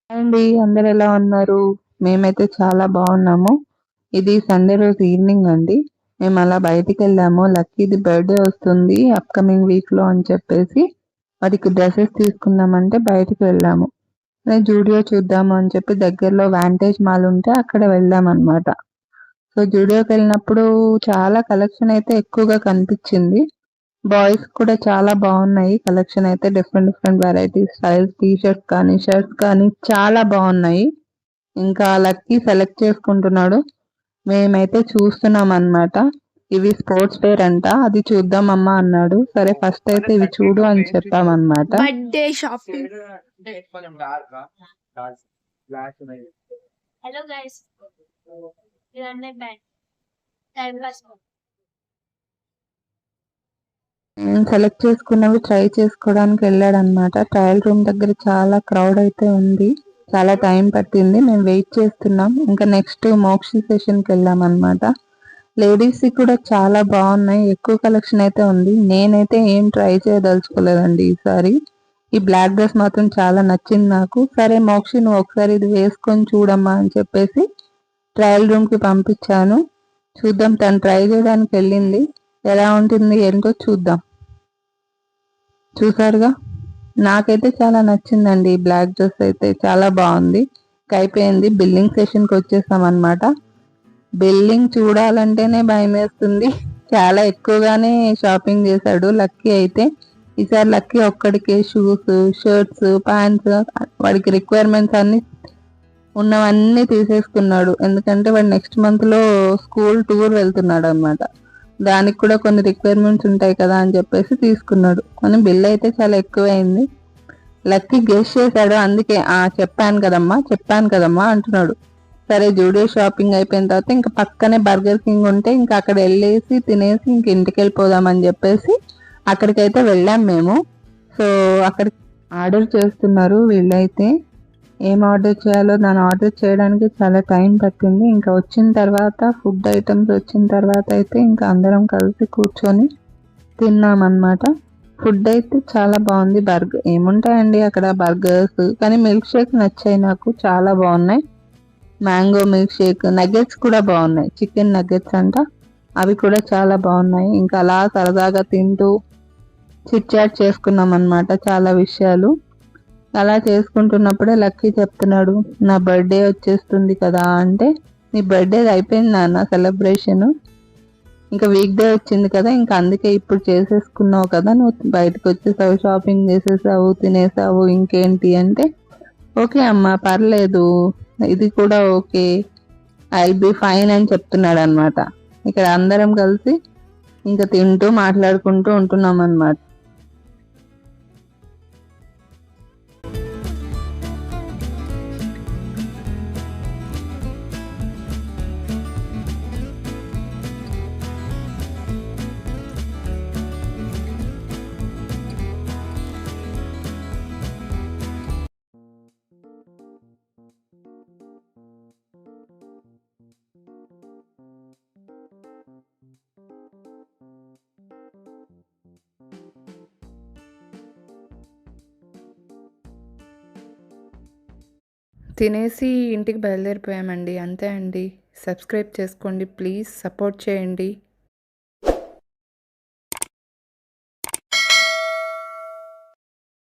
అండి అందరు ఎలా ఉన్నారు? మేమైతే చాలా బాగున్నాము. ఇది సండే రోజు ఈవినింగ్ అండి. మేము అలా బయటికెళ్ళాము. లక్కీది బర్త్‌డే వస్తుంది అప్‌కమింగ్ వీక్‌లో అని చెప్పేసి వాడికి డ్రెసెస్ తీసుకుందామంటే బయటికి వెళ్ళాము. జూడియో చూద్దాము అని చెప్పి దగ్గరలో వాంటేజ్ మాల్ ఉంటే అక్కడ వెళ్ళామన్నమాట. సో జూడియోకెళ్ళినప్పుడు చాలా కలెక్షన్ అయితే ఎక్కువగా కనిపించింది. బాయ్స్ కూడా చాలా బాగున్నాయి కలెక్షన్ అయితే different varieties styles T shirts కానీ షర్ట్స్ కానీ చాలా బాగున్నాయి. ఇంకా లక్కీ సెలెక్ట్ చేసుకుంటున్నాడు. మేమైతే చూస్తున్నాం అన్నమాట. ఇవి స్పోర్ట్స్ వేర్ అంట. అది చూద్దాం అమ్మా అన్నాడు. సరే ఫస్ట్ అయితే ఇవి చూడు అని చెప్పామన్నమాట. Birthday shopping. హలో గైస్, ఇదన్నీ బ్యాండ్ టైం పాస్. సెలెక్ట్ చేసుకున్నవి ట్రై చేసుకోవడానికి వెళ్ళాడనమాట. ట్రయల్ రూమ్ దగ్గర చాలా క్రౌడ్ అయితే ఉంది. చాలా టైం పట్టింది. మేము వెయిట్ చేస్తున్నాం. ఇంకా నెక్స్ట్ మోక్షి సెషన్కి వెళ్ళాం అనమాట. లేడీస్ కూడా చాలా బాగున్నాయి. ఎక్కువ కలెక్షన్ అయితే ఉంది. నేనైతే ఏం ట్రై చేయదలుచుకోలేదండి ఈసారి. ఈ బ్లాక్ డ్రెస్ మాత్రం చాలా నచ్చింది నాకు. సరే మోక్షి నువ్వు ఒకసారి ఇది వేసుకొని చూడమ్మా అని చెప్పేసి ట్రయల్ రూమ్కి పంపించాను. చూద్దాం, తను ట్రై చేయడానికి వెళ్ళింది. ఎలా ఉంటుంది ఏంటో చూద్దాం. చూసారుగా, నాకైతే చాలా నచ్చిందండి. బ్లాక్ డ్రెస్ అయితే చాలా బాగుంది. అయిపోయింది, బిల్లింగ్ సెషన్కి వచ్చేసాం అనమాట. బిల్లింగ్ చూడాలంటేనే భయం వేస్తుంది. చాలా ఎక్కువగానే షాపింగ్ చేశాడు లక్కీ అయితే. ఈసారి లక్కీ ఒక్కడికే షూస్, షర్ట్స్, ప్యాంట్స్, వాడికి రిక్వైర్మెంట్స్ అన్ని ఉన్నవన్నీ తీసేసుకున్నాడు. ఎందుకంటే వాడు నెక్స్ట్ మంత్లో స్కూల్ టూర్ వెళ్తున్నాడు అనమాట. దానికి కూడా కొన్ని రిక్వైర్మెంట్స్ ఉంటాయి కదా అని చెప్పేసి తీసుకున్నాడు. కానీ బిల్ అయితే చాలా ఎక్కువైంది. లక్కీ గెస్ చేశాడు. అందుకే చెప్పాను కదమ్మా అంటున్నాడు. సరే జూడియో షాపింగ్ అయిపోయిన తర్వాత ఇంకా పక్కనే బర్గర్ కింగ్ ఉంటే ఇంకా అక్కడ వెళ్ళేసి తినేసి ఇంక ఇంటికి వెళ్ళిపోదామని చెప్పేసి అక్కడికైతే వెళ్ళాం మేము. సో అక్కడ ఆర్డర్ చేస్తున్నారు వీళ్ళైతే. ఏం ఆర్డర్ చేయాలో దాన్ని ఆర్డర్ చేయడానికి చాలా టైం పట్టింది. ఇంకా వచ్చిన తర్వాత ఫుడ్ ఐటమ్స్ వచ్చిన తర్వాత అయితే ఇంకా అందరం కలిసి కూర్చొని తిన్నామన్నమాట. ఫుడ్ అయితే చాలా బాగుంది. ఏముంటాయండి అక్కడ బర్గర్స్, కానీ మిల్క్ షేక్ నచ్చాయి నాకు, చాలా బాగున్నాయి. మ్యాంగో మిల్క్ షేక్, నగ్గెట్స్ కూడా బాగున్నాయి. చికెన్ నగ్గెట్స్ అంట, అవి కూడా చాలా బాగున్నాయి. ఇంకా అలా సరదాగా తింటూ చిట్ చాట్ చేసుకున్నాం అన్నమాట చాలా విషయాలు. అలా చేసుకుంటున్నప్పుడే లక్కీ చెప్తున్నాడు, నా బర్త్డే వచ్చేస్తుంది కదా అంటే, నీ బర్త్డే అయిపోయింది నాన్న సెలబ్రేషన్, ఇంకా వీక్ డే వచ్చింది కదా, ఇంకా అందుకే ఇప్పుడు చేసేసుకున్నావు కదా, నువ్వు బయటకు వచ్చేసావు, షాపింగ్ చేసేసావు, తినేసావు, ఇంకేంటి అంటే, ఓకే అమ్మా పర్లేదు, ఇది కూడా ఓకే, ఐ బి ఫైన్ అని చెప్తున్నాడు అనమాట. ఇక్కడ అందరం కలిసి ఇంకా తింటూ మాట్లాడుకుంటూ ఉంటున్నాం అన్నమాట. తినేసి ఇంటికి బయలుదేరిపోయామండి. అంతే అండి. సబ్స్క్రైబ్ చేసుకోండి ప్లీజ్, సపోర్ట్ చేయండి.